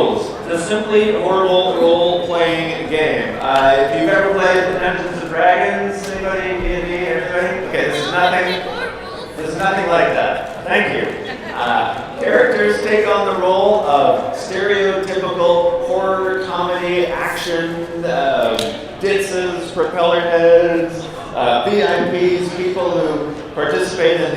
Rules, the simply horrible role-playing game. If you've ever played Dungeons and Dragons, anybody, D&D, everybody? Okay, this is nothing like that. Thank you. Characters take on the role of stereotypical horror, comedy, action, ditzes, propeller heads, VIPs, people who participate in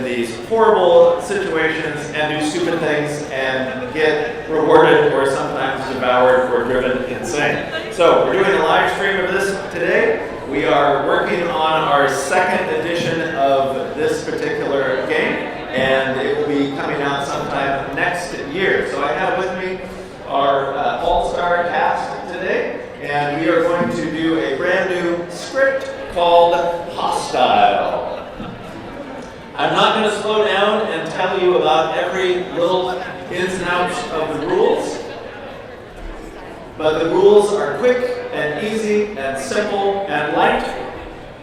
these horrible situations and do stupid things and get rewarded or sometimes devoured or driven insane. So we're doing a live stream of this today. We are working on our second edition of this particular game, and it will be coming out sometime next year. So I have with me our all-star cast today, and we are going to do a brand new script called Hostile. I'm not going to slow down and tell you about every little ins and outs of the rules, but the rules are quick and easy and simple and light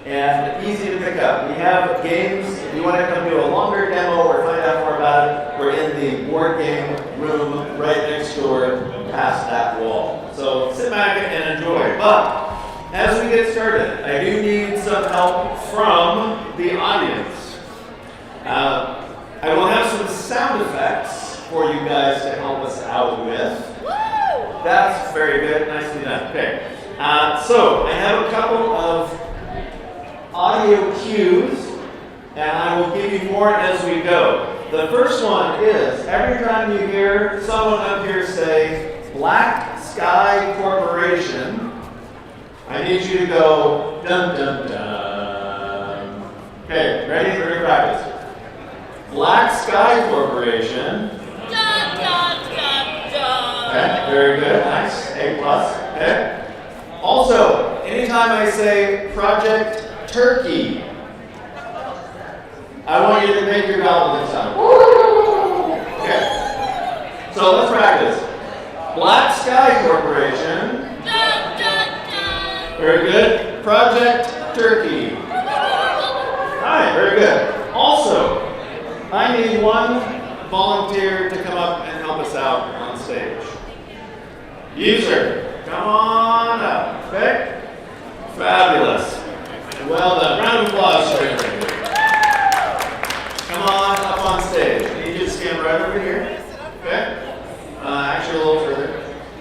and easy to pick up. We have games. If you want to come do a longer demo or find out more about it, we're in the board game room right next door past that wall. So sit back and enjoy. But as we get started, I do need some help from the audience. I will have some sound effects for you guys to help us out with. That's very good. Nicely done. Okay. So I have a couple of audio cues, and I will give you more as we go. The first one is every time you hear someone up here say Black Sky Corporation, I need you to go dun dun dun. Okay, ready? We're gonna practice. Black Sky Corporation. Dun, dun, dun, dun. Okay, very good, nice, A+. Okay. Also, anytime I say Project Turkey, I want you to make your vowel sound. Okay. So let's practice. Black Sky Corporation. Dun, dun, dun. Very good. Project Turkey. Alright, very good. Also, I need one volunteer to come up and help us out on stage. You, sir. Come on up. Okay? Fabulous. Well done. Round of applause for everybody. Come on up on stage. I need you to stand right over here. Okay? Actually, a little further.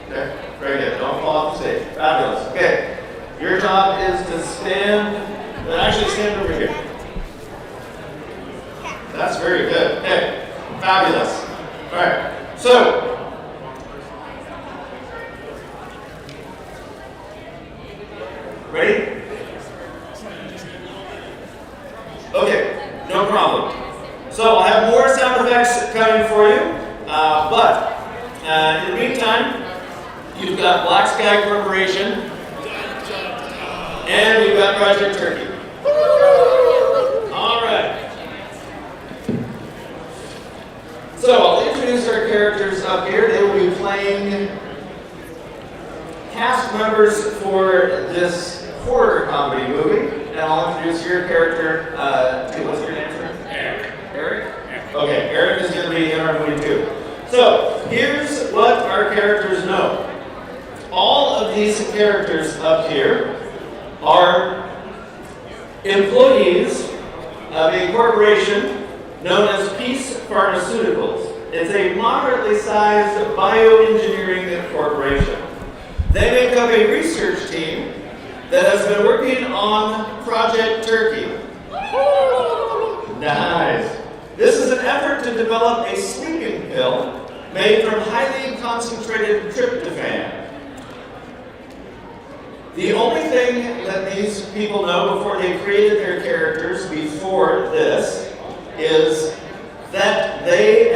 Okay? Very good. Don't fall off the stage. Fabulous. Okay. Your job is to stand over here. That's very good. Okay. Fabulous. All right. So, ready? Okay, no problem. So I'll have more sound effects coming for you, but in the meantime, you've got Black Sky Corporation, and you've got Project Turkey. All right. So I'll introduce our characters up here. They will be playing cast members for this horror comedy movie, and I'll introduce your character to, what's your name, sir? Eric? Okay, Eric is going to be in our movie too. So, here's what our characters know. All of these characters up here are employees of a corporation known as Peace Pharmaceuticals. It's a moderately sized bioengineering corporation. They make up a research team that has been working on Project Turkey. Nice. This is an effort to develop a sleeping pill made from highly concentrated tryptophan. The only thing that these people know before they created their characters before this is that their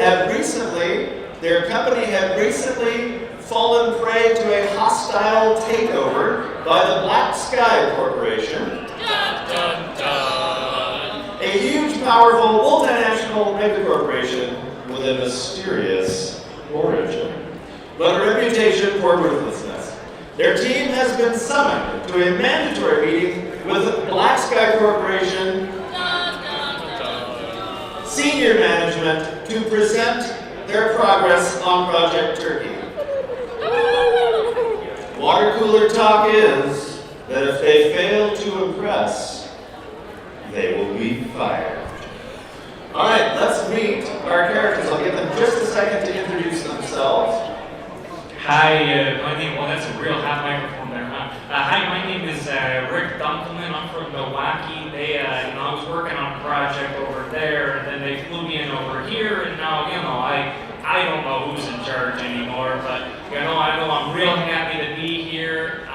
company had recently fallen prey to a hostile takeover by the Black Sky Corporation. Dun, dun, dun. A huge, powerful, multinational megacorporation with a mysterious origin, but a reputation for ruthlessness. Their team has been summoned to a mandatory meeting with Black Sky Corporation Dun, dun, dun. senior management to present their progress on Project Turkey. Water cooler talk is that if they fail to impress, they will be fired. All right, let's meet our characters. I'll give them just a second to introduce themselves. Hi, my name, well that's a real hot microphone there, huh? Hi, my name is Rick Dunkelman. I'm from Milwaukee. I was working on a project over there, and then they flew me in over here, and now, I don't know who's in charge anymore, but, I know I'm real happy to be here,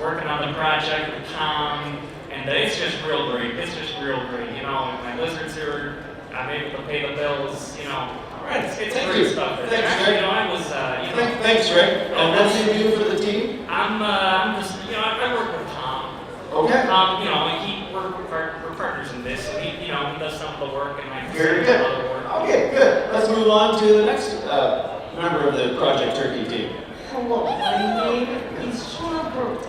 working on the project with Tom, and it's just real great. It's just real great. My lizards are, I'm able to pay the bills, All right, It's thank great you. stuff. Thanks, Actually, Rick. I was, Thanks, Rick. And what do you do for the team? I'm just, I work with Tom. Okay. We're partners in this, so he does some of the work, and I do Very some good. other work. Okay, good. Let's move on to the next member of the Project Turkey team. Hello, my name is Shona Burt.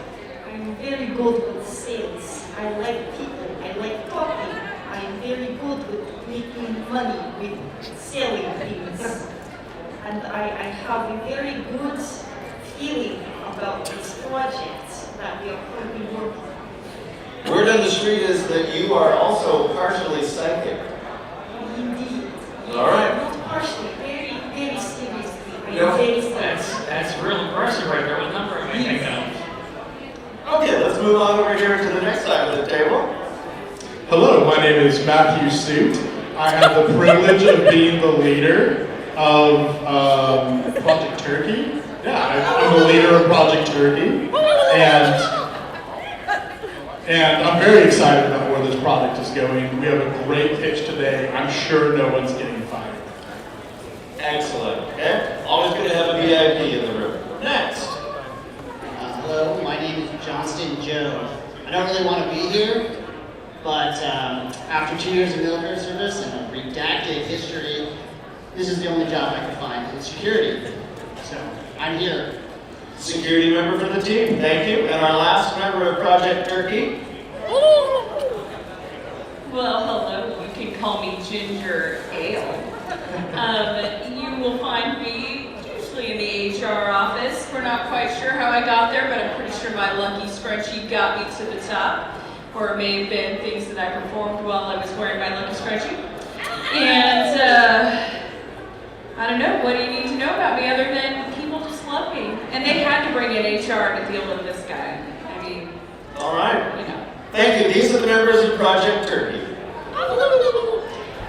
I'm very good with sales. I like people. I like talking. I'm very good with making money, with selling things. And I have a very good feeling about this project that we are currently working on. Word on the street is that you are also partially psychic. Indeed. All right. Not partially, very, very seriously. I'm Yeah. very serious. That's real impressive right there. What number am I thinking of? Okay, let's move on over here to the next side of the table. Hello, my name is Matthew Suit. I have the privilege of being the leader of Project Turkey. Yeah, I'm the leader of Project Turkey, and I'm very excited about where this project is going. We have a great pitch today. I'm sure no one's getting fired. Excellent. Okay, always good to have a VIP in the room. Next. Hello, my name is Johnston Joe. I don't really want to be here, but after 2 years of military service and a redacted history, this is the only job I could find in security. So I'm here. Security member for the team. Thank you. And our last member of Project Turkey. Well, hello. You can call me Ginger Ale. You will find me usually in the HR office. We're not quite sure how I got there, but I'm pretty sure my lucky scrunchie got me to the top. Or it may have been things that I performed while I was wearing my lucky scrunchie. And I don't know, what do you need to know about me other than people just love me? And they had to bring in HR to deal with this guy. I mean, All right. you know. Thank you. These are the members of Project Turkey.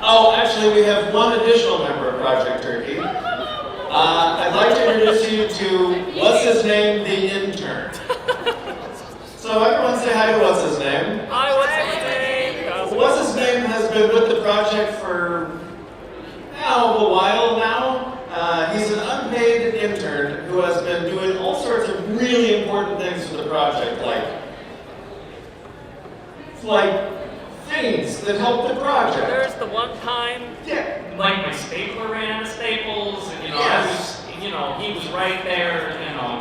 Oh, actually, we have one additional member of Project Turkey. I'd like to introduce you to, what's his name, the intern. So everyone say hi to what's his name. Hi, what's his name? What's his name has been with the project for a while now. He's an unpaid intern who has been doing all sorts of really important things for the project, like things that help the project. There's the one time, Yeah. like my stapler ran out of staples, and Yes. he was right there,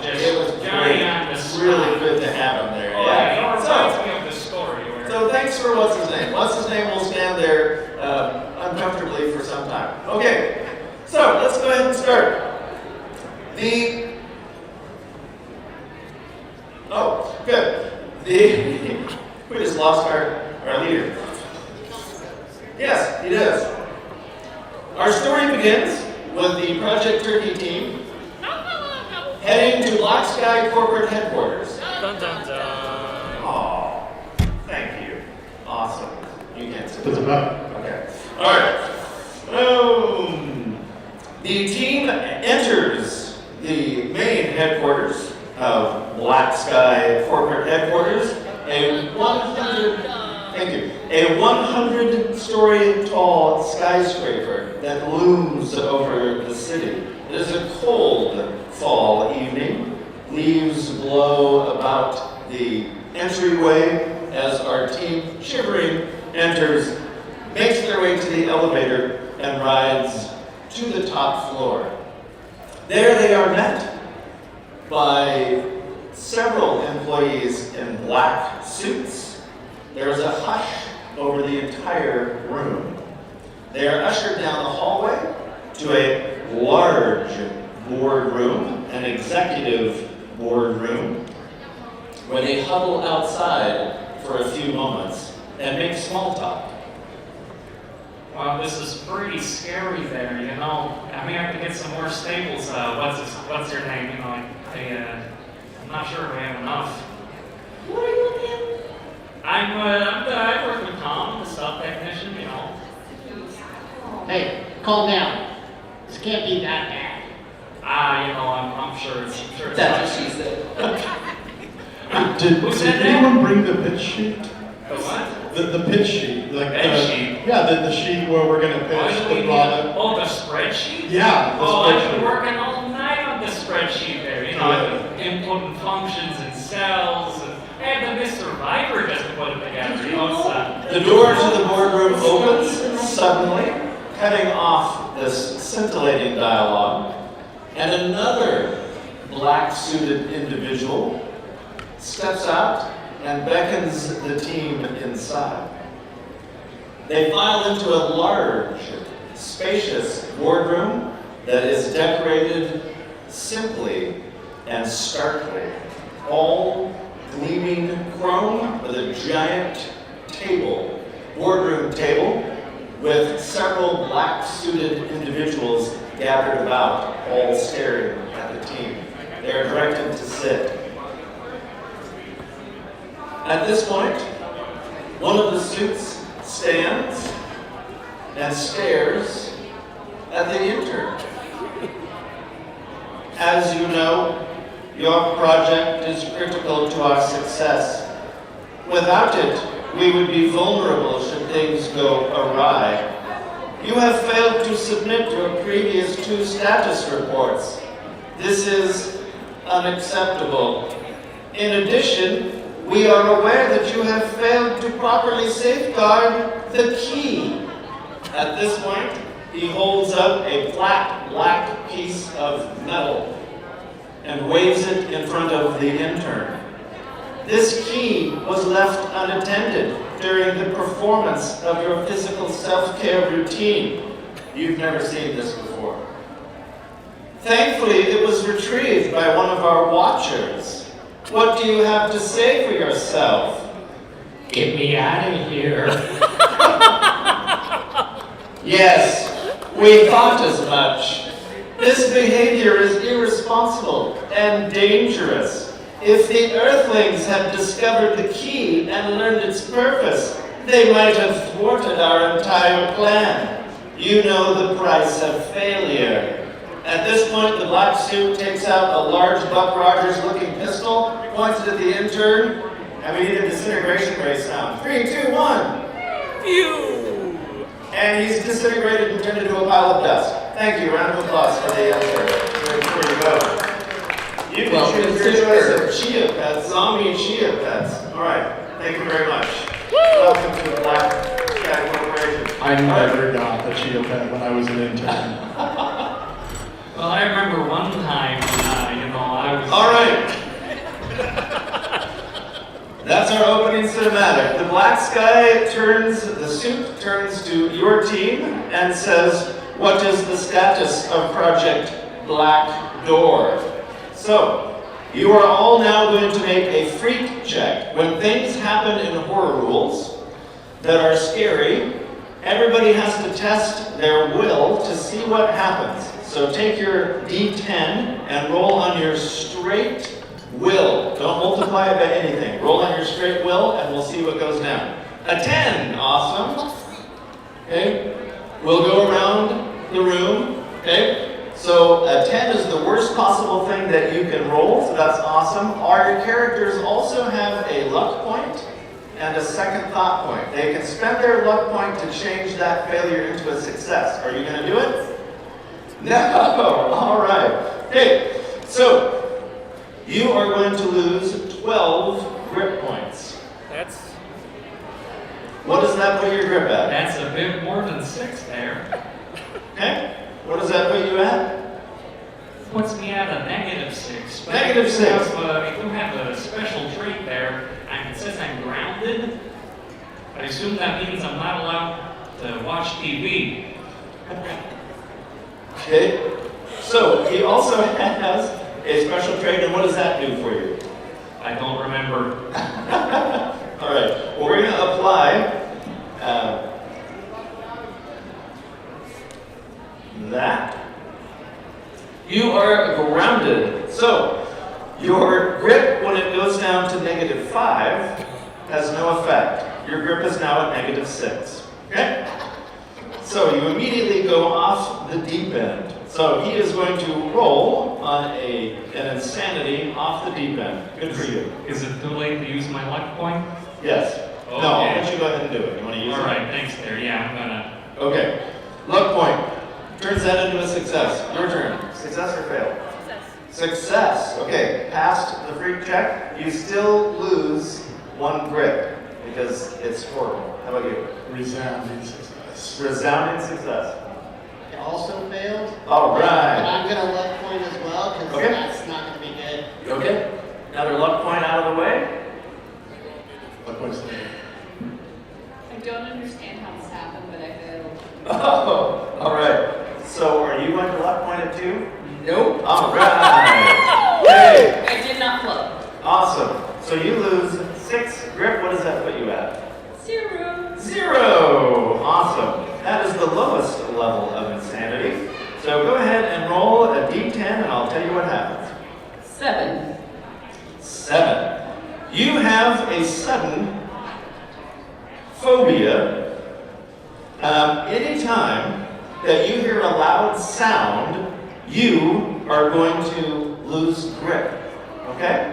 just It was Johnny great. on the It's spot. really good to have him there. Oh, Yeah. it reminds me of the story where. So thanks for what's his name. What's his name will stand there uncomfortably for some time. Okay. So let's go ahead and start. Good. We just lost our leader. Yes, he does. Our story begins with the Project Turkey team heading to Black Sky corporate headquarters. Dun dun dun. Oh, thank you. Awesome. You can't sit Doesn't matter. Okay. All right. The team enters the main headquarters of Black Sky corporate headquarters, a 100-story tall skyscraper that looms over the city. It is a cold fall evening. Leaves blow about the entryway as our team, shivering, enters, makes their way to the elevator, and rides to the top floor. There they are met by several employees in black suits. There is a hush over the entire room. They are ushered down the hallway to a large boardroom, an executive boardroom, where they huddle outside for a few moments and make small talk. Well, this is pretty scary there, you know. I may have to get some more staples. What's your name? You know, I'm not sure if I have enough. What are you again? I work with Tom, the sub technician, you know. Hey, calm down. This can't be that bad. You know, I'm sure it's That's what she said. Did Who said that? anyone bring the pitch sheet? The what? The pitch sheet, like Pitch sheet? Yeah, the sheet where we're gonna pitch the product. Oh, the spreadsheet? Yeah, the Oh, I've spreadsheet. been working all night on the spreadsheet there. You know, inputting functions and cells. And the Miss Survivor just put it together. You know, it's, The door to the boardroom opens suddenly, cutting off this scintillating dialogue, and another black-suited individual steps out and beckons the team inside. They file into a large, spacious boardroom that is decorated simply and starkly, all gleaming chrome with a giant table, boardroom table, with several black-suited individuals gathered about, all staring at the team. They are directed to sit. At this point, one of the suits stands and stares at the intern. As you know, your project is critical to our success. Without it, we would be vulnerable should things go awry. You have failed to submit your previous 2 status reports. This is unacceptable. In addition, we are aware that you have failed to properly safeguard the key. At this point, he holds up a flat black piece of metal and waves it in front of the intern. This key was left unattended during the performance of your physical self-care routine. You've never seen this before. Thankfully, it was retrieved by one of our watchers. What do you have to say for yourself? get me out of here. Yes, we thought as much. This behavior is irresponsible and dangerous. If the Earthlings had discovered the key and learned its purpose, they might have thwarted our entire plan. You know the price of failure. At this point, the black suit takes out a large Buck Rogers-looking pistol, points it at the intern, and we need a disintegration ray sound. 3, 2, 1. Phew! And he's disintegrated and turned into a pile of dust. Thank you. Round of applause for the intern. Before you go. You can choose your choice of chia pets, zombie chia pets. All right. Thank you very much. Welcome to the Black Sky Corporation. I never got the Chia Pet when I was an intern. Well, I remember one time, I was... All right. That's our opening cinematic. The black sky the suit turns to your team and says, what is the status of Project Black Door? So, you are all now going to make a freak check. When things happen in Horror Rules that are scary, everybody has to test their will to see what happens. So take your D10 and roll on your straight will. Don't multiply it by anything. Roll on your straight will and we'll see what goes down. A 10, awesome. Okay, we'll go around the room. Okay, so a 10 is the worst possible thing that you can roll, so that's awesome. Our characters also have a luck point and a second thought point. They can spend their luck point to change that failure into a success. Are you going to do it? No, all right. Okay, so you are going to lose 12 grip points. What does that put your grip at? That's a bit more than 6 there. Okay, what does that put you at? Puts me at a -6. But Negative 6. I do have a special trait there, and it says I'm grounded. I assume that means I'm not allowed to watch TV. Okay, So he also has a special trade, and what does that do for you? I don't remember. All right. Well, we're going to apply that. You are grounded. So your grip, when it goes down to -5, has no effect. Your grip is now at -6. Okay? So you immediately go off the deep end. So he is going to roll on an insanity off the deep end. Good for you. Is it too late to use my luck point? Yes. No, I'll let you go ahead and do it. You want to use it? All right, thanks there. Yeah, I'm gonna. Okay. Luck point. Turns that into a success. Your turn. Success or fail? Success. Okay. Passed the freak check. You still lose 1 grip because it's horrible. How about you? Resounding success. Resounding success. It also failed. All But right. I'm gonna luck point as well, because Okay. that's not gonna be good. Okay. Another luck point out of the way. What was it? I don't understand how this happened, but I failed. Oh, all right. So are you going to luck point it too? Nope. All right. Hey, I did not float. awesome. So you lose 6 grip. What does that put you at? 0. 0. Awesome. That is the lowest level of insanity. So go ahead and roll a d10 and I'll tell you what happens. 7. 7. You have a sudden phobia. Anytime that you hear a loud sound, you are going to lose grip. Okay?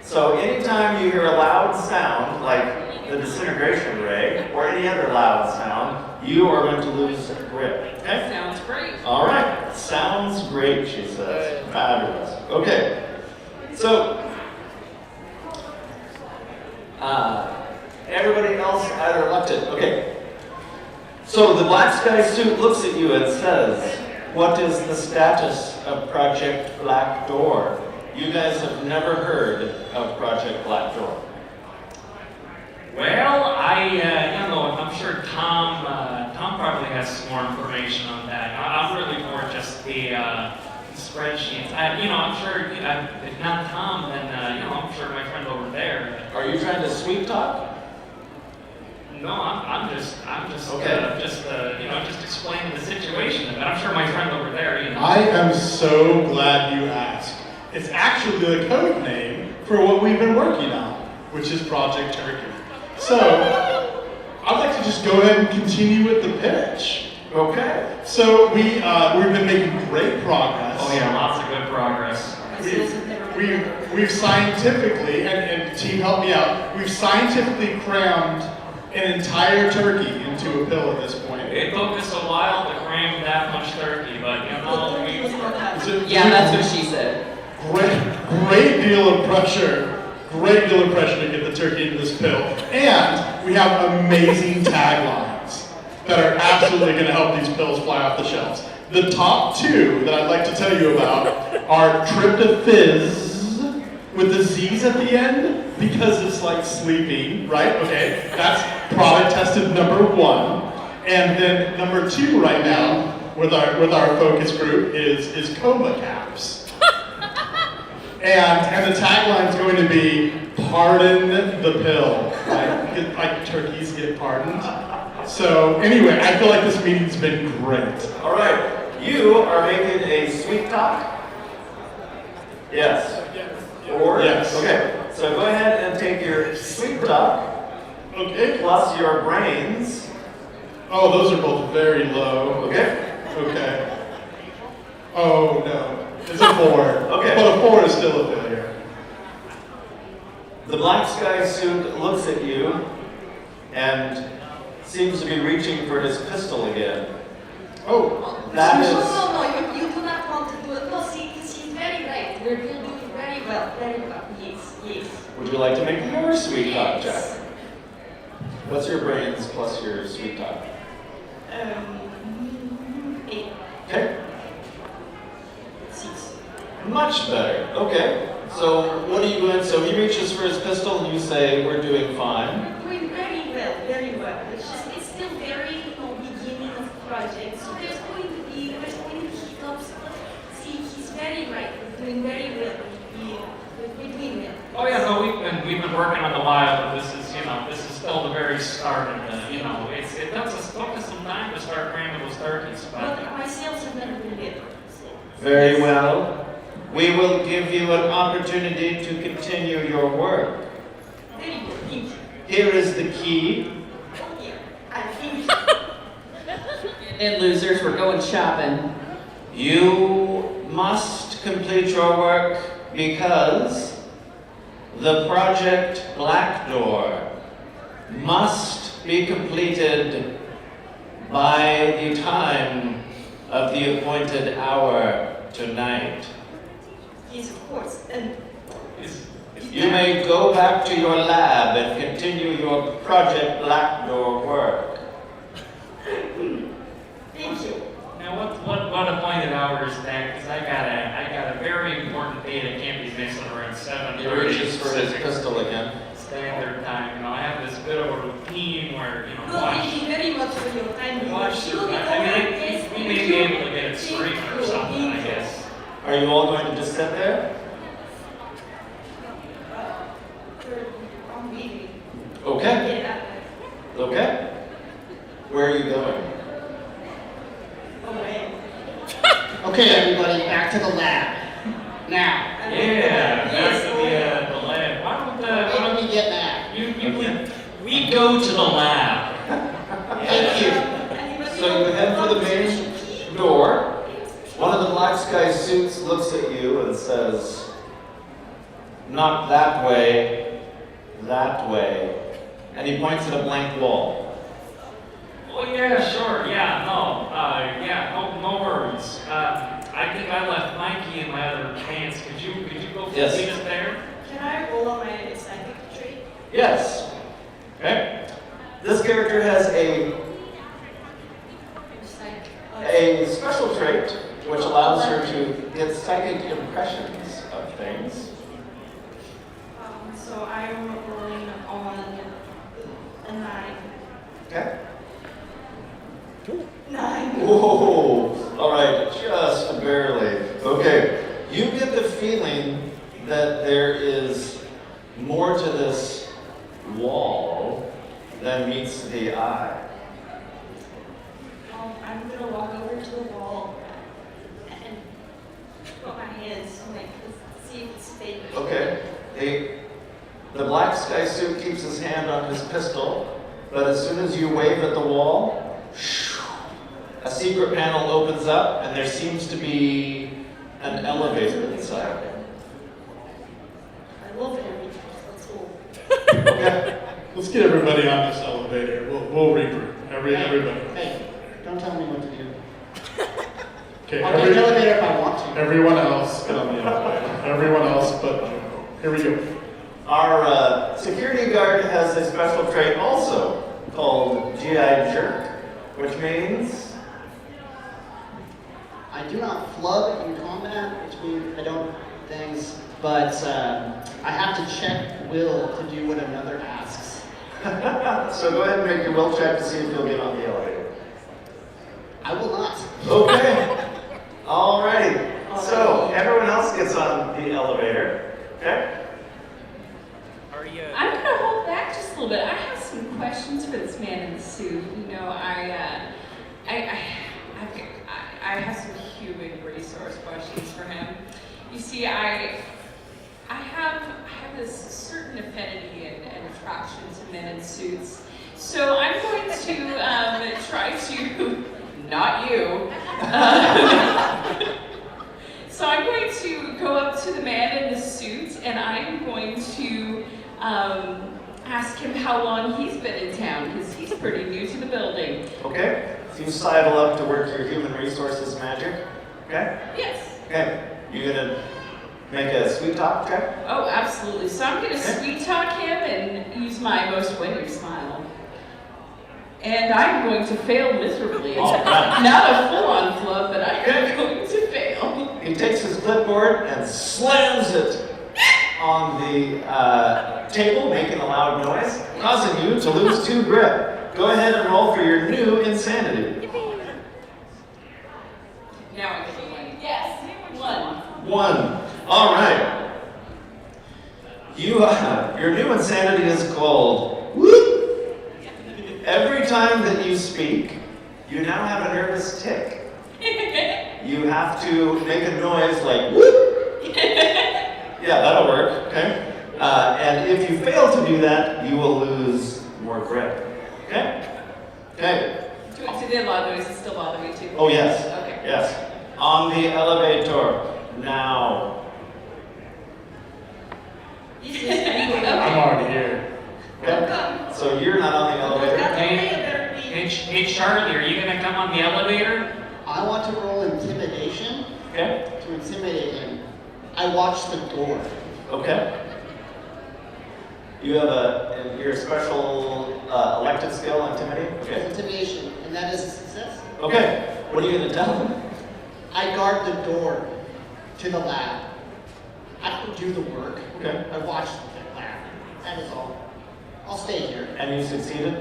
So anytime you hear a loud sound, like the disintegration ray, or any other loud sound, you are going to lose grip. Okay? Sounds great. All right. Sounds great, she says. Fabulous. Okay. So, everybody else either elected. Okay. So the black sky suit looks at you and says, "What is the status of Project Black Door?" You guys have never heard of Project Black Door. Well, I'm sure Tom probably has some more information on that. I'm really more just the spreadsheets. I'm sure, if not Tom, then, I'm sure my friend over there. Are you trying to sweet talk? No, I'm just Okay. just explaining the situation. But I'm sure my friend over there, I am so glad you asked. It's actually the code name for what we've been working on, which is Project Turkey. So, I'd like to just go ahead and continue with the pitch. Okay. So we've been making great progress. Oh yeah, lots of good progress. We've scientifically, and team help me out, we've scientifically crammed an entire turkey into a pill at this point. It took us a while to cram that much turkey, but Yeah, that's what she said. Great deal of pressure to get the turkey into this pill. And we have amazing taglines that are absolutely going to help these pills fly off the shelves. The top 2 that I'd like to tell you about are Tryptophiz with the Z's at the end because it's like sleeping, right? Okay, that's product tested number 1. And then number 2 right now with our focus group is coma caps. And the tagline is going to be, "Pardon the pill." Like turkeys get pardoned. So anyway, I feel like this meeting's been great. All right. You are making a sweet talk? Yes. Or? Yes. Okay. So go ahead and take your sweet talk Okay. plus your brains. Oh, those are both very low. Okay. Okay. Oh no. It's a 4. Okay. But a 4 is still a failure. The black sky suit looks at you and seems to be reaching for his pistol again. Oh. That No, is. you do not want to do it. No, she's very right. We're doing very well, very well. Yes. Would you like to make your sweet talk check? What's your brains plus your sweet talk? 8. Okay. 6. Much better. Okay. So what are you doing? So he reaches for his pistol and you say, "We're doing fine." We're doing very well, very well. It's still very, beginning of project. So there's going to be hiccups, but very right. We're doing very well. We're doing well. Oh yeah, no, we've been working on the while, but this is still the very start, and it took us some time to start cramming those turkeys, But but my sales have never been better. Very well. We will give you an opportunity to continue your work. Very good. Thank you. Here is the key. Oh, yeah. I think And losers, we're going shopping. You must complete your work because the project Black Door must be completed by the time of the appointed hour tonight. yes, of course. And You may go back to your lab and continue your project Black Door work. thank you. now what appointed hour is that? Because I got a very important date I can't be missing around 7:30. He reaches for his pistol again. Standard time. I have this bit of a routine where Well, thank watch. you very much for your time. Watch You will be I mean, over. Yes, we thank may be you. able to get it straight or something, I guess. Are you all going to just sit there? I'm leaving. Okay. Yeah. Okay. Where are you going? Away. Okay, everybody, back to the lab. Now, Yeah, back Yes, to away. the lab. Why don't why don't we get back? we go to the lab? Thank you. So you head for the main door. One of the black sky suits looks at you and says, "Not that way, that way." And he points at a blank wall. Oh yeah, sure. Yeah, no worries. I think I left my key in my other pants. Could you go Yes. lead us there? Can I roll on my psychic trait? Yes. Okay. This character has a special trait which allows her to get psychic impressions of things. So I'm rolling on a 9. Okay. 9. Whoa! All right, just barely. Okay, you get the feeling that there is more to this wall than meets the eye. I'm gonna walk over to the wall and put my hands like see if it's fake. Okay. The black sky suit keeps his hand on his pistol, but as soon as you wave at the wall, a secret panel opens up, and there seems to be an elevator inside. I love it every time. Let's go. Okay. Let's get everybody on this elevator. We'll regroup. Everybody. Hey, don't tell me what to do. Okay, I'll get an elevator if I want to. everyone else get on the elevator. Everyone else but Joe. Here we go. Our security guard has a special trait also called GI Jerk, which means I do not flub in combat, which means I don't things, but I have to check will to do what another asks. so go ahead and make your will check to see if you'll get on the elevator. I will not. Okay. Alrighty. So everyone else gets on the elevator. Okay. I'm gonna hold back just a little bit. I have some questions for this man in the suit. You know, I have some human resource questions for him. You see, I have this certain affinity and attraction to men in suits. So I'm going to try to, not you. So I'm going to go up to the man in the suit and I'm going to ask him how long he's been in town, because he's pretty new to the building. Okay. So you sidle up to work your human resources magic. Okay. Yes. Okay. You gonna make a sweet talk check? Oh, absolutely. So I'm going to sweet talk him and use my most winning smile. And I'm going to fail miserably. It's not a full-on flub, but I'm going to fail. He takes his clipboard and slams it on the table, making a loud noise, causing you to lose 2 grip. Go ahead and roll for your new insanity. Now I get the one. Yes. 1. 1. All right. Your new insanity is called whoop. Every time that you speak, you now have a nervous tick. You have to make a noise like whoop. Yeah, that'll work, okay? And if you fail to do that, you will lose more grip. Okay? Okay. Do the loud noises still bother me too? Oh, yes. Okay. Yes. On the elevator. Now. I'm already here. Okay? So you're not on the elevator? Hey, Charlie, are you gonna come on the elevator? I want to roll intimidation Okay. to intimidate him. I watch the door. Okay. You have your special elected skill, intimidate? Okay. Intimidation, and that is a success. Okay. What are you going to tell them? I guard the door to the lab. I don't do the work. Okay. I watch the lab. That is all. I'll stay here. And you succeeded?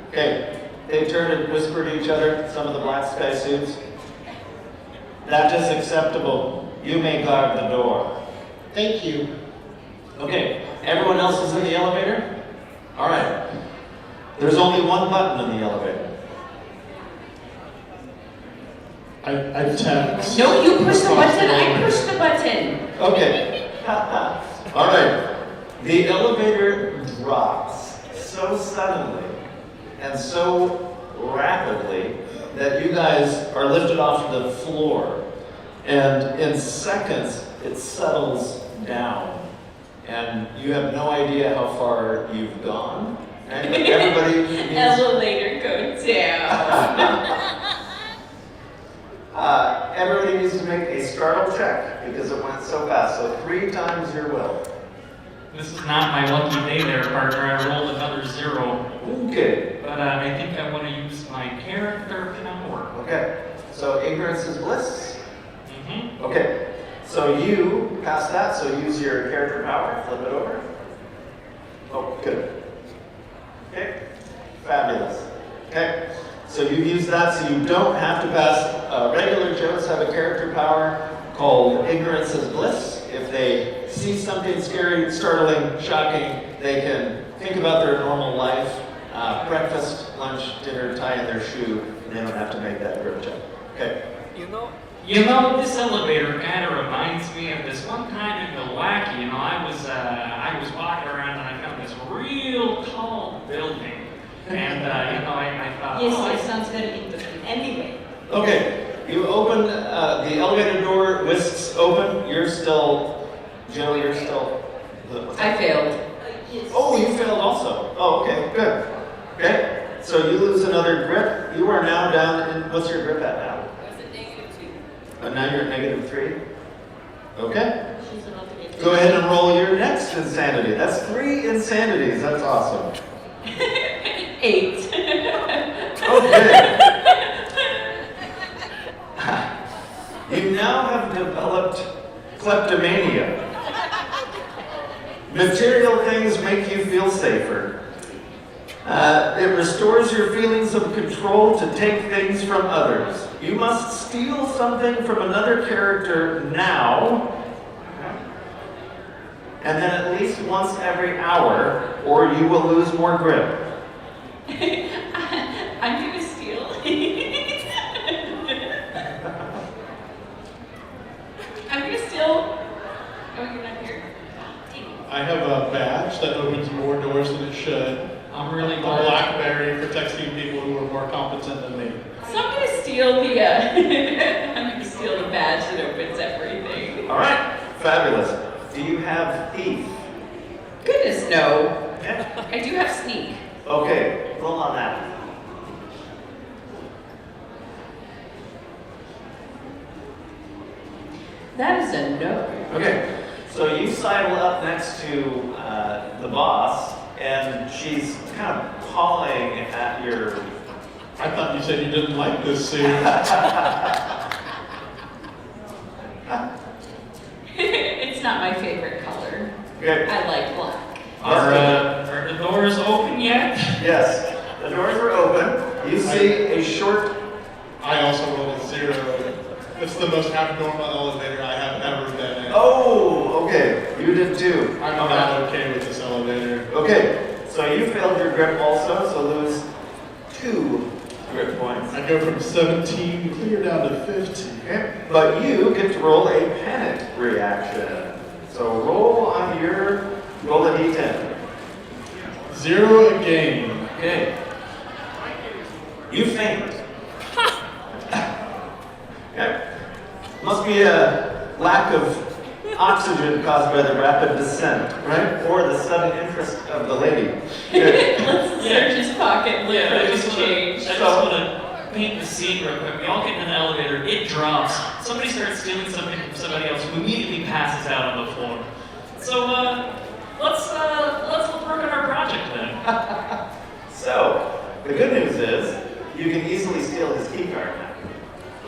Okay. They turned and whispered to each other, some of the black sky suits. That is acceptable. You may guard the door. Thank you. Okay. Everyone else is in the elevator? All right. There's only one button in the elevator. I text. No, you push the button, I push the button. Okay. All right. The elevator drops so suddenly and so rapidly that you guys are lifted off the floor. And in seconds, it settles down. And you have no idea how far you've gone. And everybody needs, Elevator go down. everybody needs to make a startle check because it went so fast. So 3 times your will. This is not my lucky day there, partner. I rolled another 0. Okay. But I think I want to use my character power. Okay. So ignorance is bliss. Mm-hmm. Okay. So you pass that. So use your character power. Flip it over. Oh, good. Okay. Fabulous. Okay. So you use that so you don't have to pass. Regular Joes have a character power called ignorance is bliss. If they see something scary, startling, shocking, they can think about their normal life, breakfast, lunch, dinner, tie in their shoe, and they don't have to make that grip check. Okay. You know, this elevator kind of reminds me of this one time in Milwaukee. You know, I was walking around and I found this real tall building, and I thought, Yes, oh, yes, sounds very interesting. Anyway. Okay. You open the elevator door, whisks open. You're still, Joe. You're still. I failed. Yes. Oh, you failed also. Oh, okay, good. Okay. So you lose another grip. You are now down in. What's your grip at now? Now you're at -3. Okay. She's about to get Go ahead and roll your next insanity. That's 3 insanities. That's awesome. 8. Okay. You now have developed kleptomania. Material things make you feel safer. It restores your feelings of control to take things from others. You must steal something from another character now, and then at least once every hour, or you will lose more grip. I'm gonna steal. I'm gonna steal. Oh, you're not here. I have a badge that opens more doors than it should. I'm really A glad. BlackBerry protecting people who are more competent than me. So I'm gonna steal the. I'm gonna steal the badge that opens everything. All right, fabulous. Do you have thief? Goodness, no. Okay. I do have sneak. Okay, roll on that. That is a no. Okay, so you sidle up next to the boss, and she's kind of pawing at your. I thought you said you didn't like this suit. It's not my favorite color. Okay. I like black. Are the doors open yet? Yes, the doors are open. You see a short. I also rolled a 0. It's the most abnormal elevator I have ever been in. Oh, okay. You did too. I'm not okay with this elevator. Okay, so you failed your grip also, so lose 2 grip points. I go from 17 clear down to 15. Okay, but you get to roll a panic reaction. So roll a d10. 0 again. Okay. You faint. Okay. Must be a lack of oxygen caused by the rapid descent, right? Or the sudden interest of the lady. Good. Let's search his pocket, look Yeah, for I his just change. want to paint the scene real quick. We all get in an elevator, it drops. Somebody starts stealing something from somebody else who immediately passes out on the floor. So let's work on our project then. So, the good news is, you can easily steal his key card now.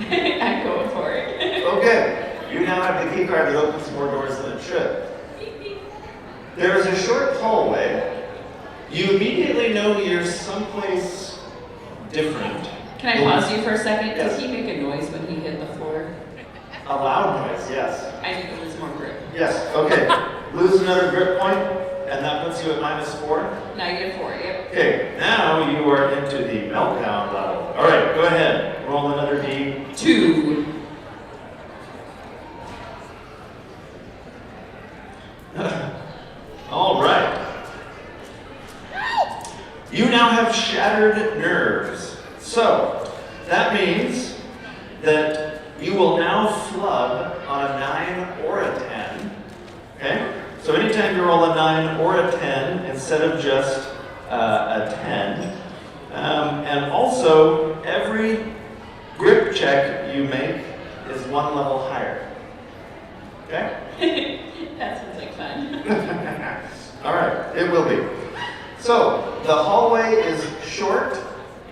I'm going for it. Okay. You now have the key card that opens more doors than it should. There is a short hallway. You immediately know you're someplace different. Can I pause you for a second? Yes. Did he make a noise when he hit the floor? A loud noise, yes. I need to lose more grip. Yes, okay. Lose another grip point, and that puts you at -4. -4, yep. Okay, now you are into the meltdown level. All right, go ahead. Roll another D. 2. All right. You now have shattered nerves. So, that means that you will now flub on a 9 or a 10. Okay? So anytime you roll a 9 or a 10 instead of just a 10. And also, every grip check you make is 1 level higher. Okay? That sounds like fun. All right, it will be. So, the hallway is short,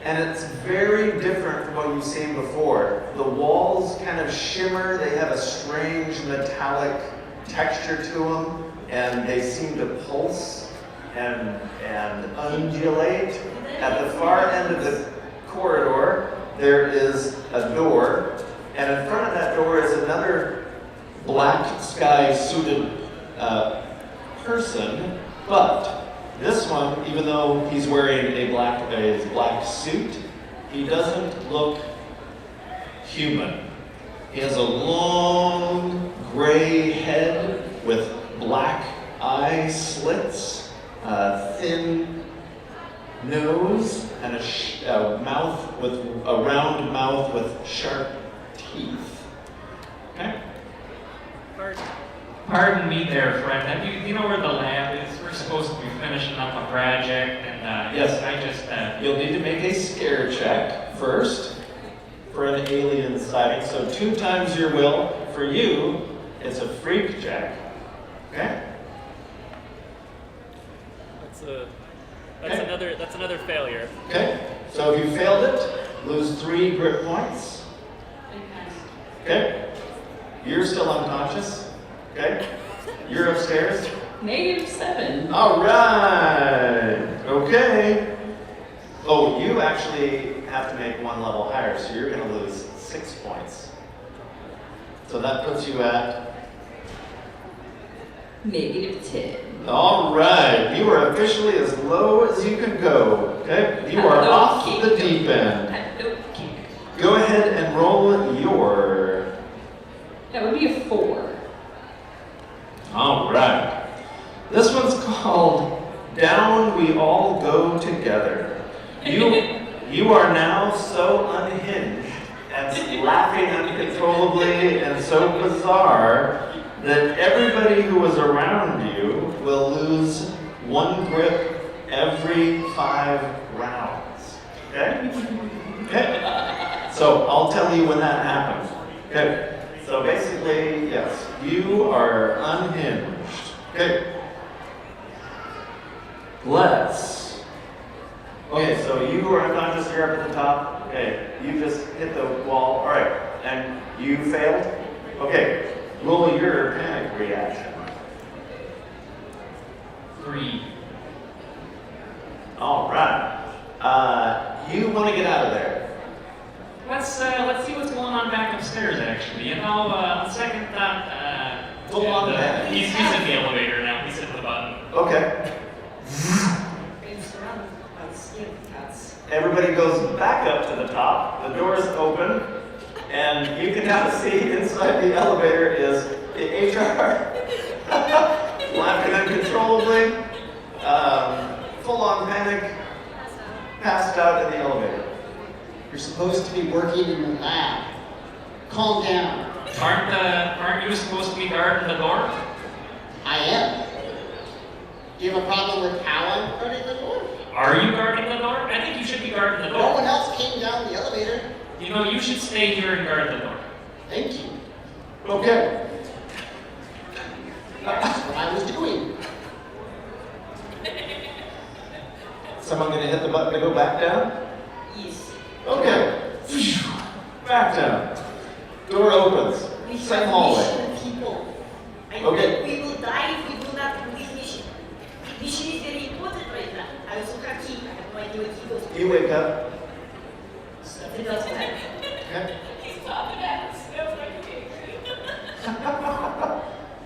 and it's very different from what you've seen before. The walls kind of shimmer, they have a strange metallic texture to them, and they seem to pulse and undulate. At the far end of the corridor, there is a door, and in front of that door is another black sky suited person, but this one, even though he's wearing a black suit, he doesn't look human. He has a long gray head with black eye slits, thin nose, and a round mouth with sharp teeth. Okay? Pardon me there, friend. Do you know where the lab is? We're supposed to be finishing up a project, and Yes. I just You'll need to make a scare check first for an alien sighting. So 2 times your will. For you, it's a freak check. Okay? That's another failure. Okay? So if you failed it, lose 3 grip points. Okay? You're still unconscious. Okay? You're upstairs. -7. All right. Okay. Oh, you actually have to make 1 level higher, so you're going to lose 6 points. So that puts you at. -10. All right. You are officially as low as you can go. Okay? You are off the deep end. Go ahead and roll your. That would be a 4. All right. This one's called Down We All Go Together. You are now so unhinged and laughing uncontrollably and so bizarre that everybody who was around you will lose 1 grip every 5 rounds. Okay? Okay. So I'll tell you when that happens. Okay. So basically, yes, you are unhinged. Okay. Okay, so you are unconscious, you're up at the top. Okay, you just hit the wall. All right, and you failed? Okay, roll your panic reaction. 3. All right. You want to get out of there. Let's see what's going on back upstairs. Actually, on second thought, Full on panic. He's in the elevator now. He's hit the button. Okay. I'm surrounded by scared cats. Everybody goes back up to the top. The doors open, and you can now see inside the elevator is the HR laughing uncontrollably, full on panic, passed out in the elevator. You're supposed to be working in the lab. Calm down. Aren't you supposed to be guarding the door? I am. Do you have a problem with how I'm guarding the door? Are you guarding the door? I think you should be guarding the No door. one else came down the elevator. You know, you should stay here and guard the door. Thank you. Okay. That's what I was doing. Someone gonna hit the button to go back down? Yes. Okay. Back down. Door opens. We Same have hallway. mission, people. I Okay. think we will die if we do not do this mission. Mission is very important right now. I also have key. I have no idea what key goes to. You wake up. Something else time. Okay. He's popping out. Smells like a cake.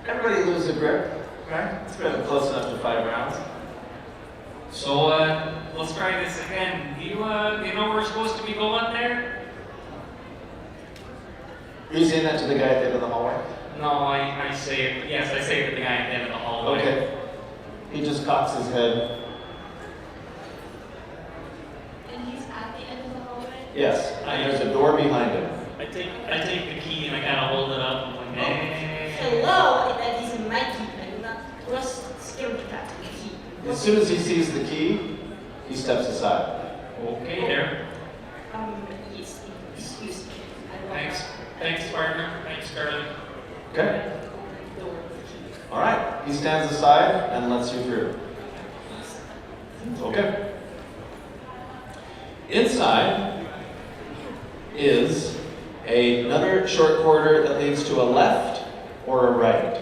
Everybody lose a grip. Okay. It's been close enough to 5 rounds. So, let's try this again. Do you know where we're supposed to be going there? Are you saying that to the guy at the end of the hallway? No, I say it. Yes, I say it to the guy at the end of the hallway. Okay. He just cocks his head. And he's at the end of the hallway? Yes. And there's a door behind him. I take the key and I kind of hold it up. I'm like, hey. Hello, that is my key. I do not trust scared cat with key. As soon as he sees the key, he steps aside. Okay, there. Yes, excuse me. I love Thanks. that. Thanks, partner. Thanks, Carly. Okay. Door with key. All right. He stands aside and lets you through. Okay. Inside is another short corridor that leads to a left or a right.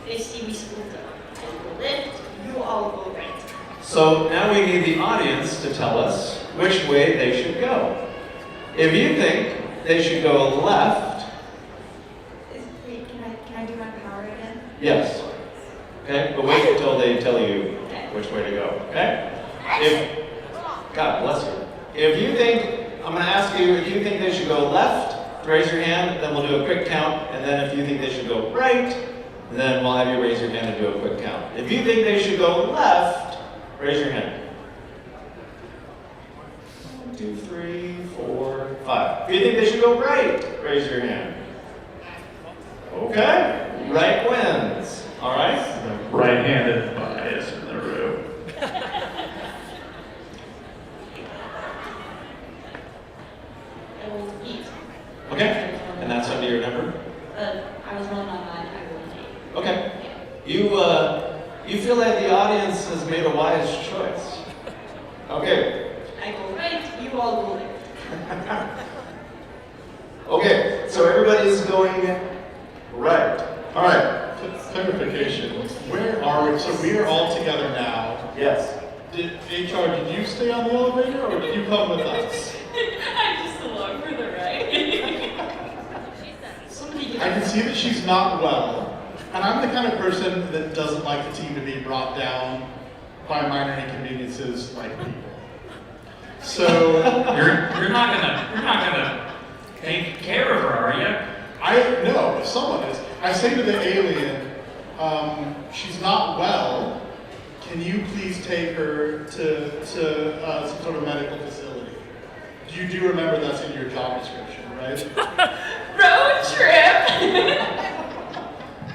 Let's see Miss Buddha. I go left, you all go right. So now we need the audience to tell us which way they should go. If you think they should go left, Wait, can I do my power again? yes. Okay, but wait until they tell you which way to go. Okay? God bless you. If you think, I'm going to ask you, if you think they should go left, raise your hand, then we'll do a quick count, and then if you think they should go right, then we'll have you raise your hand and do a quick count. If you think they should go left, raise your hand. 1, 2, 3, 4, 5. If you think they should go right, raise your hand. Okay, right wins. All right? Right-handed bias in the room. I will eat. Okay, and that's under your number? I was wrong on mine, I will eat. Okay. You feel that the audience has made a wise choice. Okay. I go right, you all go left. Okay, so everybody's going right. All right. Clarification. Where are we? So we are all together now. Yes. HR, did you stay on the elevator or did you come with us? I just along for the ride. I can see that she's not well, and I'm the kind of person that doesn't like the team to be brought down by minor inconveniences like people. So You're not gonna take care of her, are you? I know if someone is. I say to the alien, she's not well. Can you please take her to some sort of medical facility? You do remember that's in your job description, right? Road trip.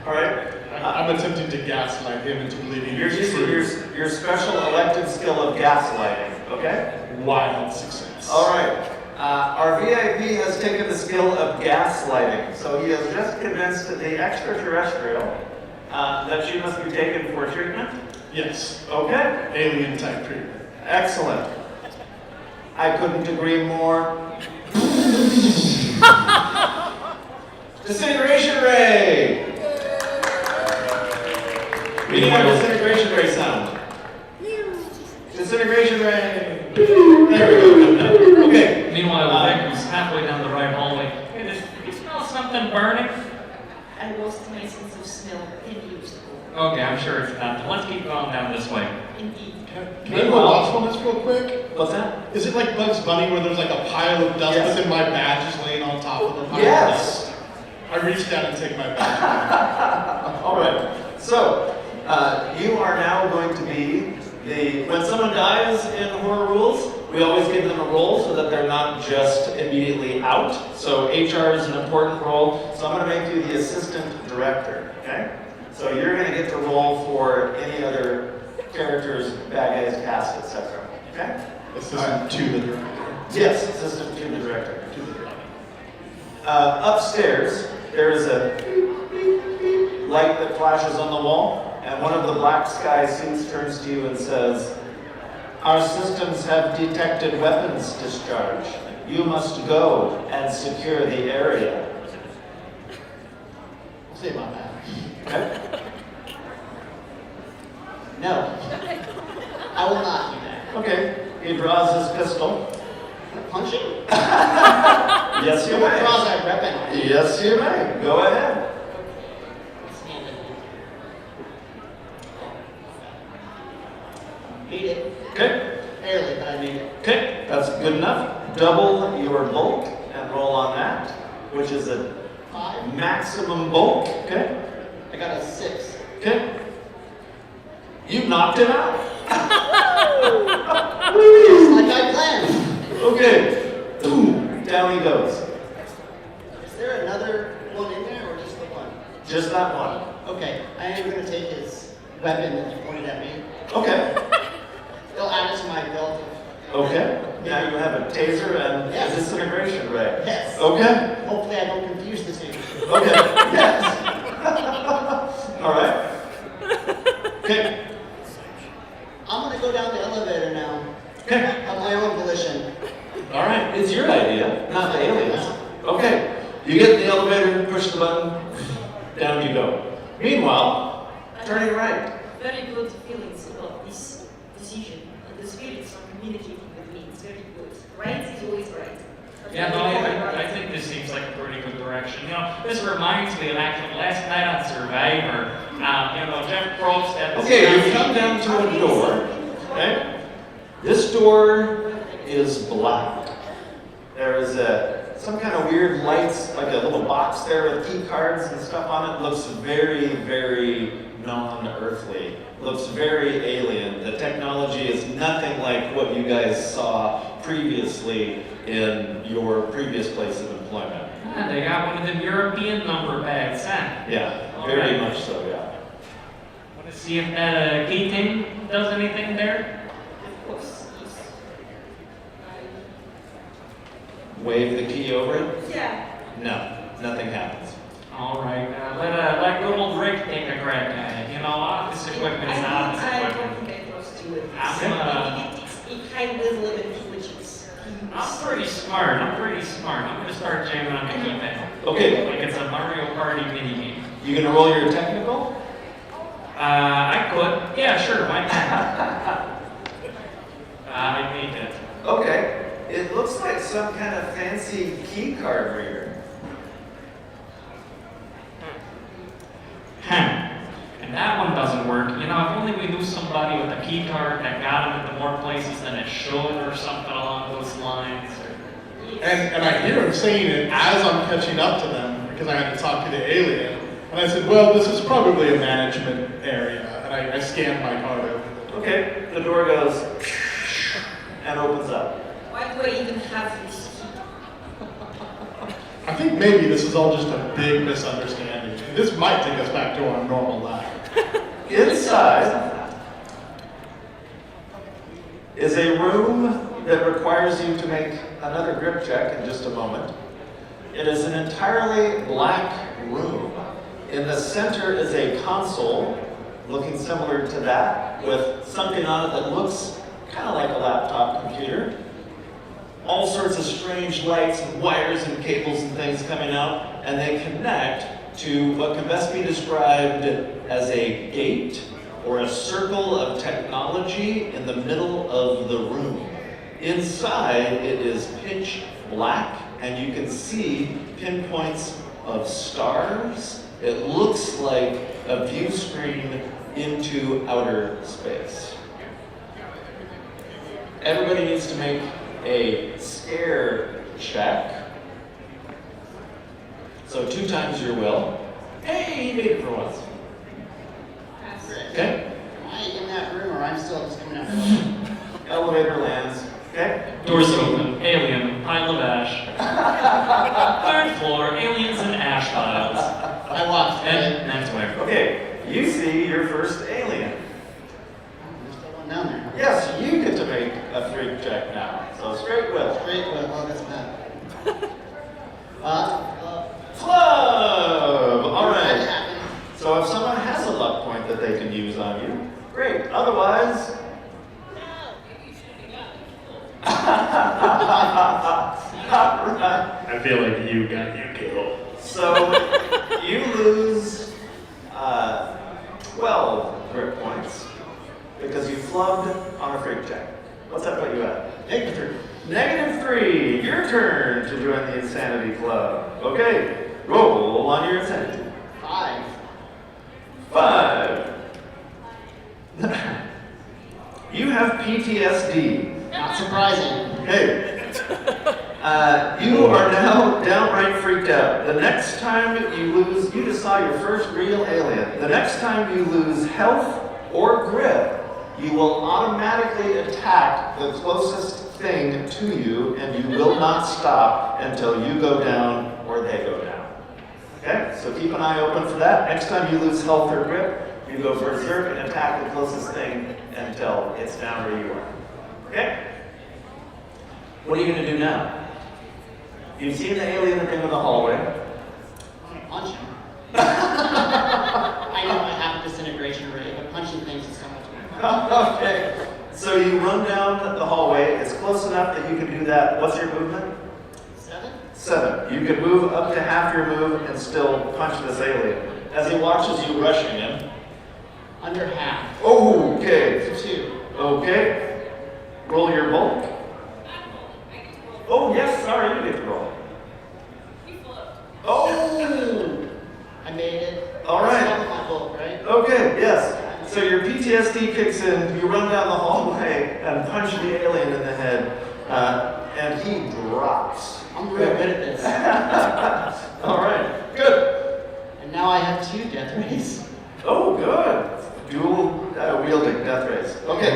All right. I'm attempting to gaslight him into believing You're it's using true. your special elected skill of gaslighting, okay? Wild success. All right. Our VIP has taken the skill of gaslighting, so he has just convinced the extraterrestrial that she must be taken for treatment. Yes. Okay. Alien type treatment. Excellent. I couldn't agree more. Disintegration ray! We need our disintegration ray sound. Disintegration ray! There we go. Okay. Meanwhile, Rick was halfway down the right hallway. Hey, do you smell something burning? I lost my sense of smell 10 years ago. Okay, I'm sure it's not. Let's keep going down this way. Indeed. Can I go watch on this real quick? What's that? Is it like Bugs Bunny where there's like a pile of dust, Yes. but then my badge is laying on top of the pile Yes. of dust? I reached down and take my badge. All right. So, you are now going to be when someone dies in Horror Rules, we always give them a role so that they're not just immediately out. So HR is an important role. So I'm going to make you the assistant director, okay? So you're going to get to roll for any other characters, bad guys, cast, etc. Okay? Assistant to the director. Yes, assistant to the director. Upstairs, there is a light that flashes on the wall, and one of the black sky suits turns to you and says, "Our systems have detected weapons discharge. You must go and secure the area." We'll see about that. Okay? No. I will not do that. Okay. He draws his pistol. Punching? Yes, you What may. draws that weapon on? Yes, you may. Go ahead. Made it. Okay. Barely, but I made it. Okay, that's good enough. Double your bulk and roll on that, which is a 5. maximum bulk. Okay. I got a 6. Okay. You knocked him out. Like I planned. Okay. Boom. Down he goes. Is there another one in there or just the one? Just that one. Okay, I am going to take his weapon that you pointed at me. Okay. It'll add it to my belt. Okay. Now you have a taser and Yes. a disintegration ray. Yes. Okay. Hopefully I don't confuse the two. Okay. Yes. All right. Okay. I'm going to go down the elevator now. Okay. On my own volition. All right. It's your idea, not the aliens. Okay. You get in the elevator, push the button, down you go. Meanwhile, turning right. Very good feelings about this decision. And the spirits are communicating with me. It's very good. Right is always right. Yeah, no, I think this seems like a pretty good direction. You know, this reminds me of actually last night on Survivor. Jeff Probst had this. Okay, you come down to a door. Okay? This door is black. There is some kind of weird lights, like a little box there with key cards and stuff on it. Looks very, very non-earthly. Looks very alien. The technology is nothing like what you guys saw previously in your previous place of employment. Ah, they got one of them European number bags, huh? Yeah, very Okay. much so, yeah. Want to see if that key thing does anything there? Of course, yes. Wave the key over it. Yeah. No, nothing happens. All right, let good old Rick take a crack at it. You know, office equipment is office I don't equipment. think I trust you with this. I'm, It's a high level of intelligence. I'm pretty smart. I'm gonna start jamming on the keypad. Okay. Like it's a Mario Party minigame. You gonna roll your technical? I could. Yeah, sure. Why not? I made it. Okay. It looks like some kind of fancy key card reader. And that one doesn't work. You know, if only we knew somebody with a key card that got him into more places than it should or something along those lines. And I hear him saying it as I'm catching up to them because I had to talk to the alien. And I said, well, this is probably a management area. And I scanned my card over. Okay. The door goes and opens up. Why do I even have this key? I think maybe this is all just a big misunderstanding. This might take us back to our normal life. Inside is a room that requires you to make another grip check in just a moment. It is an entirely black room. In the center is a console looking similar to that with something on it that looks kind of like a laptop computer. All sorts of strange lights and wires and cables and things coming out, and they connect to what can best be described as a gate or a circle of technology in the middle of the room. Inside, it is pitch black, and you can see pinpoints of stars It looks like a view screen into outer space. Everybody needs to make a scare check. So 2 times your will. Hey, you made it for once. Okay? Am I in that room or I'm still just coming out? Elevator lands. Okay? Doors open, alien, pile of ash. 3rd floor, aliens and ash piles. I walked through it. And that's where. Okay, you see your first alien. There's still one down there. Yes, you get to make a freak check now. So straight will. Great, but oh, that's bad. Club! All That right. happened. So if someone has a luck point that they can use on you, great. Otherwise, I feel like you got you killed. so you lose 12 grip points because you flubbed on a freak check. What's that put you at? -3. Your turn to join the Insanity Club. Okay, roll on your Insanity. 5. 5. You have PTSD. Not surprising. Hey. You are now downright freaked out. The next time you lose, you just saw your first real alien. The next time you lose health or grip, you will automatically attack the closest thing to you, and you will not stop until you go down or they go down. Okay? So keep an eye open for that. Next time you lose health or grip, you go berserk and attack the closest thing until it's down where you are. Okay? What are you going to do now? You've seen the alien at the end of the hallway. I'm gonna punch him. I know I have a disintegration rate, but punching things is so much more. Okay. So you run down the hallway. It's close enough that you can do that. What's your movement? 7? 7. You can move up to half your move and still punch this alien. As he watches you rushing him. Under half. Oh, okay. 2. Okay. Roll your bulk. Oh, yes, sorry, you get to roll. Oh! I made it. All right. Still with my bulk, right? Okay, yes. So your PTSD kicks in, you run down the hallway and punch the alien in the head, and he drops. I'm real good at this. All right, good. And now I have 2 death rays. Oh, good. Dual wielding death rays. Okay.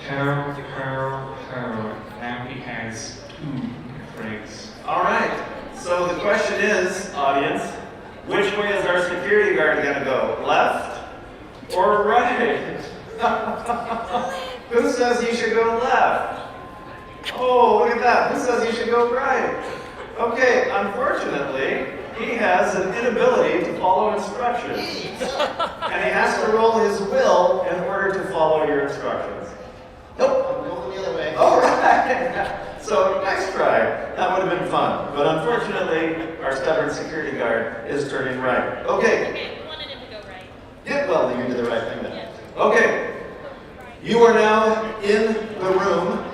Harold. Now he has 2 freaks. All right. So the question is, audience, which way is our security guard going to go? Left or right? Who says you should go left? Oh, look at that. Who says you should go right? Okay, unfortunately, he has an inability to follow instructions. And he has to roll his will in order to follow your instructions. Nope, I'm going the other way. All right. So nice try. That would have been fun. But unfortunately, our stubborn security guard is turning right. Okay. Okay, we wanted him to go right. Yeah, well, you did the right thing then. Okay. You are now in the room.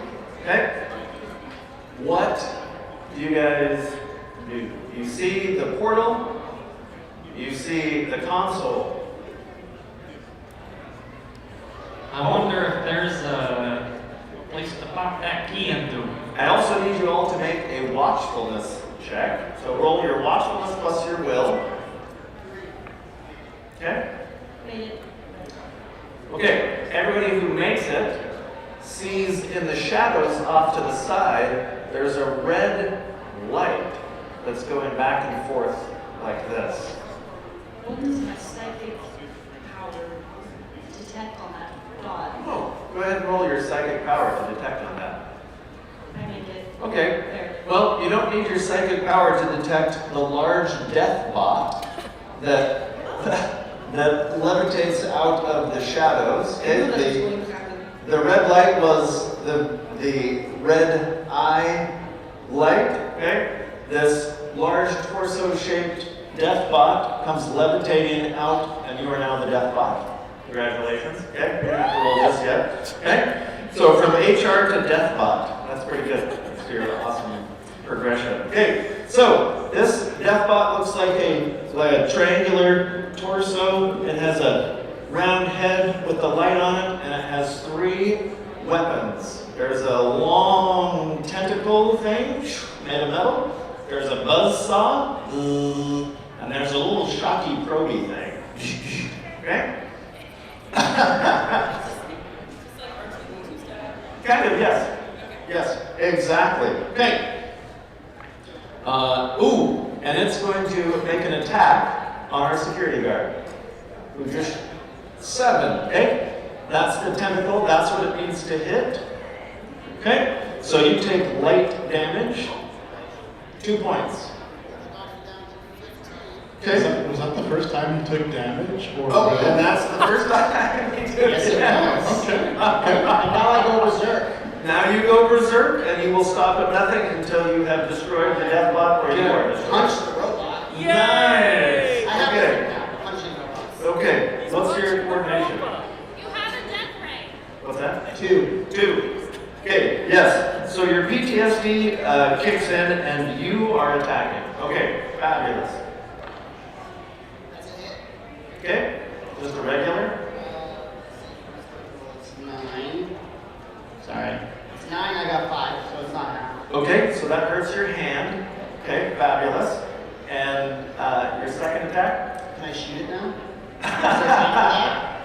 Okay. What do you guys do? You see the portal. You see the console. I wonder if there's a place to pop that key into. I also need you all to make a watchfulness check. So roll your watchfulness plus your will. Okay? Made it. Okay, everybody who makes it sees in the shadows off to the side, there's a red light that's going back and forth like this. What does my psychic power detect on that dot? Oh, go ahead and roll your psychic power to detect on that. I make it. Okay. There. Well, you don't need your psychic power to detect the large death bot that that levitates out of the shadows. I knew that was Okay, going to happen. the red light was the red eye light. Okay, this large torso-shaped death bot comes levitating out, and you are now the death bot. Congratulations. Okay, you don't have to roll just yet. Okay, so from HR to death bot, that's pretty good. That's your awesome progression. Okay, so this death bot looks like a like a triangular torso. It has a round head with the light on it, and it has 3 weapons. There's a long tentacle thing made of metal. There's a buzz saw, and there's a little shocky proby thing. Okay? Kind of, yes. Yes, exactly. Okay. And it's going to make an attack on our security guard. Who just 7, okay? That's the tentacle, that's what it needs to hit. Okay? So you take light damage, 2 points. Okay? Was that the first time you took damage? Or And that's the first time you took Yes, it damage. was. Okay. And now I go berserk. Now you go berserk, and you will stop at nothing until you have destroyed the death bot or you are destroyed. Punch the robot. Nice! I have Okay. to now. Punching robots. Okay, what's your coordination? You have a death ray. What's that? 2. 2. Okay, yes. So your PTSD kicks in and you are attacking. Okay, fabulous. That's a hit. Okay, just a regular. It's 9. Sorry. It's 9, I got 5, so it's not half. Okay, so that hurts your hand. Okay, fabulous. And your second attack? Can I shoot it now?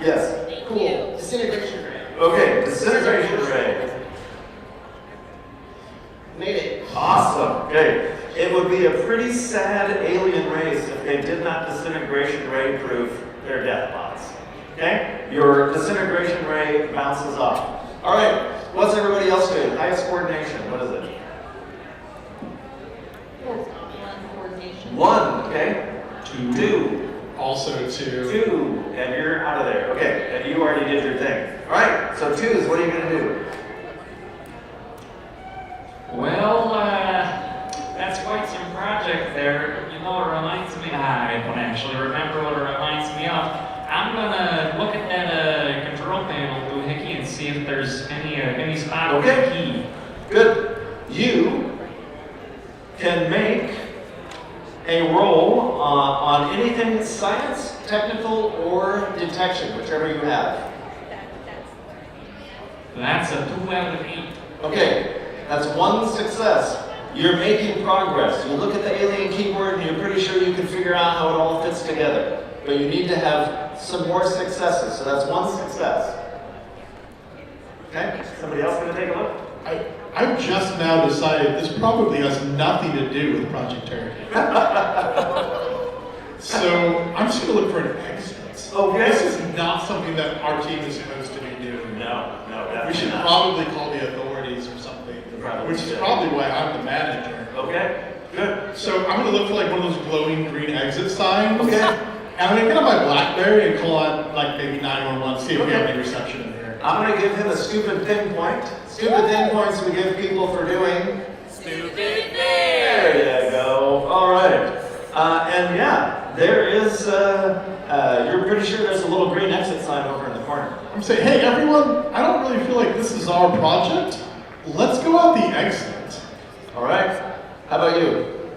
Yes. Cool. Disintegration ray. Okay, disintegration ray. Made it. Awesome. Okay. It would be a pretty sad alien race if they did not disintegration ray proof their death bots. Okay? Your disintegration ray bounces off. All right. What's everybody else doing? Highest coordination. What is it? 1 coordination. 1. Okay. 2. Also 2. 2. And you're out of there. Okay. And you already did your thing. All right. So 2s. What are you going to do? Well, that's quite some project there. You know, it reminds me, I don't actually remember what it reminds me of. I'm gonna look at that control panel, Doohickey, and see if there's any spot with the key. Good. You can make a roll on anything science, technical, or detection, whichever you have. That's a 2 out of 8. Okay. That's 1 success. You're making progress. You look at the alien keyboard and you're pretty sure you can figure out how it all fits together. But you need to have some more successes. So that's 1 success. Okay? Somebody else gonna take a look? I've just now decided this probably has nothing to do with Project Turkey. So I'm just gonna look for an exit. Okay. This is not something that our team is supposed to be doing. No, definitely We should not. probably call the authorities or something. Probably Which is should. probably why I'm the manager. Okay, good. So I'm gonna look for like one of those glowing green exit signs. Okay. And I'm gonna get on my BlackBerry and call on like maybe 911, see if we have any reception in here. I'm gonna give him a stupid thing point. Stupid thing points we give people for doing. Stupid There you go. All right. And yeah, there is, you're pretty sure there's a little green exit sign over in the corner. I'm saying, hey everyone, I don't really feel like this is our project. Let's go out the exit. All right. How about you?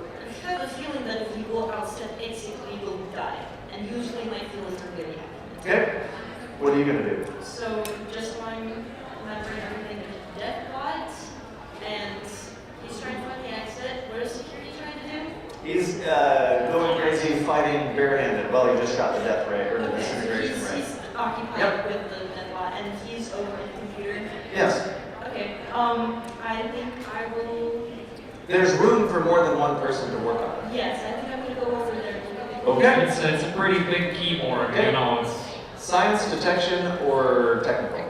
I have a feeling that if we go outside exit, we will die. And usually my feelings are very happy. Okay. What are you gonna do? So just remembering everything with death bot, and he's trying to find the exit. What is security trying to do? He's going crazy fighting barehanded. Well, he just shot the death ray or the disintegration ray. He's occupied Yep. with the death bot, and he's over at the computer. Yes. Okay, I think I will, There's room for more than 1 person to work on it. yes, I think I'm gonna go over there. and look at the Okay. It's a pretty big keyboard, Okay. you know. It's Science, detection, or technical?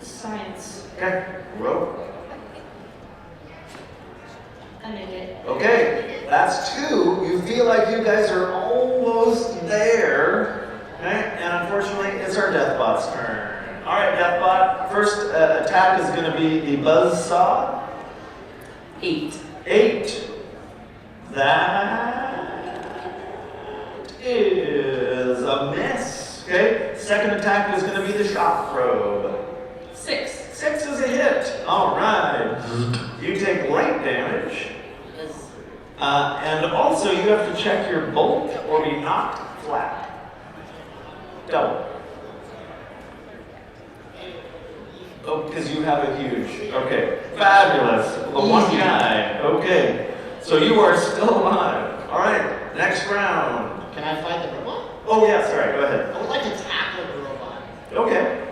Science. Okay. Roll. I made it. Okay, that's 2. You feel like you guys are almost there. Okay, and unfortunately, it's our Deathbot's turn. All right, Deathbot, first attack is going to be the Buzzsaw. 8. 8. That is a miss. Okay, second attack is going to be the Shock Probe. 6. 6 is a hit. All right. You take light damage. And also, you have to check your bolt or be knocked flat. Double. Oh, because you have a huge. Okay, fabulous. The one guy. Okay, so you are still alive. All right, next round. Can I fight the robot? Oh yeah, sorry. Go ahead. I would like to tackle the robot. Okay.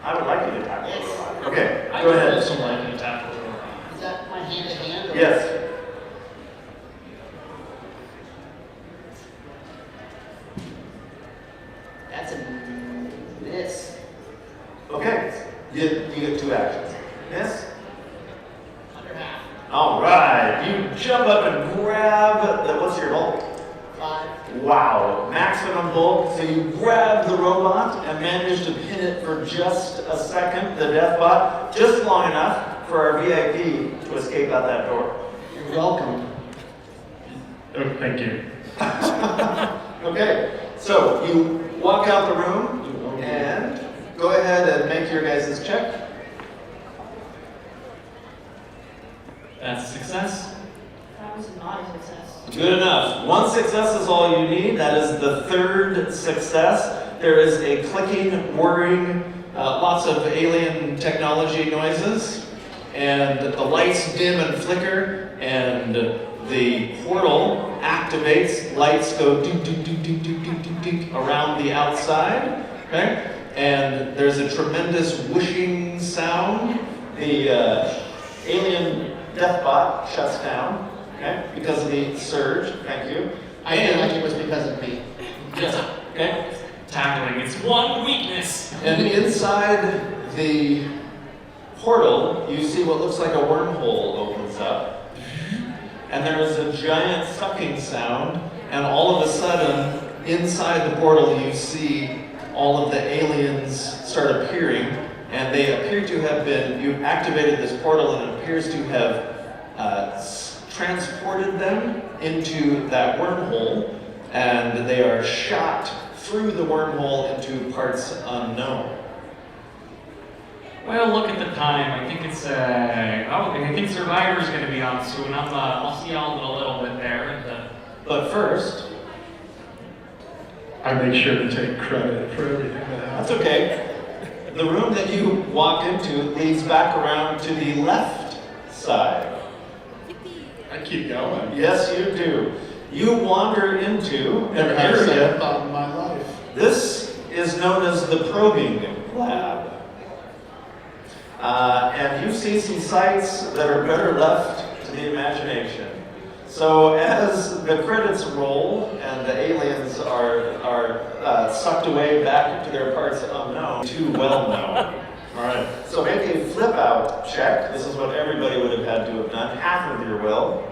I would like you to tackle Yes. the robot. Okay, I go would ahead. also like to tackle the robot. Is that my hand to hand? Yes. That's a miss. Okay. You get 2 actions. Yes. Under half. All right. You jump up and grab what's your bulk? 5. Wow. Maximum bulk. So you grab the robot and manage to pin it for just a second, the Deathbot, just long enough for our VIP to escape out that door. You're welcome. Oh, thank you. Okay. So you walk out the room and go ahead and make your guys' check. That's a success. That was not a success. Good enough. 1 success is all you need. That is the 3rd success. There is a clicking, whirring, lots of alien technology noises, and the lights dim and flicker, and the portal activates. Lights go ding, ding, ding, ding, ding, ding, ding, ding around the outside. Okay, and there's a tremendous whooshing sound. The alien Deathbot shuts down. Okay, because of the surge. Thank you. I feel like it was because of me. Yes. Okay. Tackling its one weakness. And inside the portal, you see what looks like a wormhole opens up. And there is a giant sucking sound, and all of a sudden, inside the portal, you see all of the aliens start appearing, and they appear to have been, you've activated this portal, and it appears to have transported them into that wormhole, and they are shot through the wormhole into parts unknown. Well, look at the time. I think it's I think Survivor's going to be on soon. I'll see y'all in a little bit there. And, But first, I make sure to take credit for everything that that's happened. okay. The room that you walked into leads back around to the left side. I keep going. Yes, you do. You wander into Never an had a second area. thought in my life. This is known as the probing lab. And you see some sights that are better left to the imagination. So as the credits roll and the aliens are sucked away back to their parts unknown, too well known. All right. So make a flip out check. This is what everybody would have had to have done. Half of your will.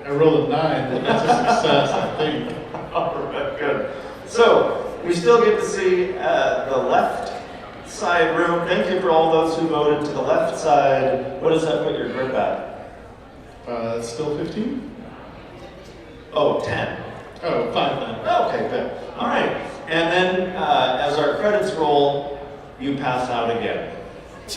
I rolled a 9, but that's a success, I think. All right, good. So we still get to see the left side room. Thank you for all those who voted to the left side. What does that put your grip at? Still 15? Oh, 10. Oh, 5 then. Okay, good. All right. And then as our credits roll, you pass out again.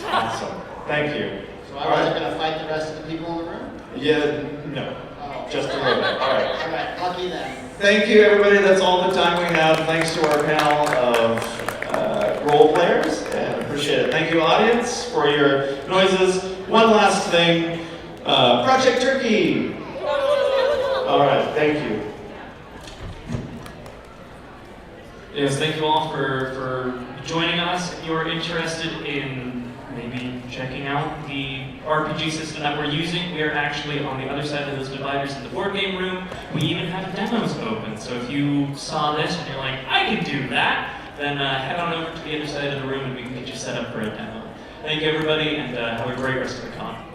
Awesome. Thank you. So I wasn't going to fight the rest of the people in the room? Yeah, no. Oh. Just a little bit. All right. All right, lucky then. Thank you, everybody. That's all the time we have. Thanks to our panel of role players, and appreciate it. Thank you, audience, for your noises. One last thing. Project Turkey. All right. Thank you. yes, thank you all for joining us. If you're interested in maybe checking out the RPG system that we're using, we are actually on the other side of those dividers in the board game room. We even have demos open, so if you saw this and you're like, I can do that, then head on over to the other side of the room and we can get you set up for a demo. Thank you, everybody, and have a great rest of the con.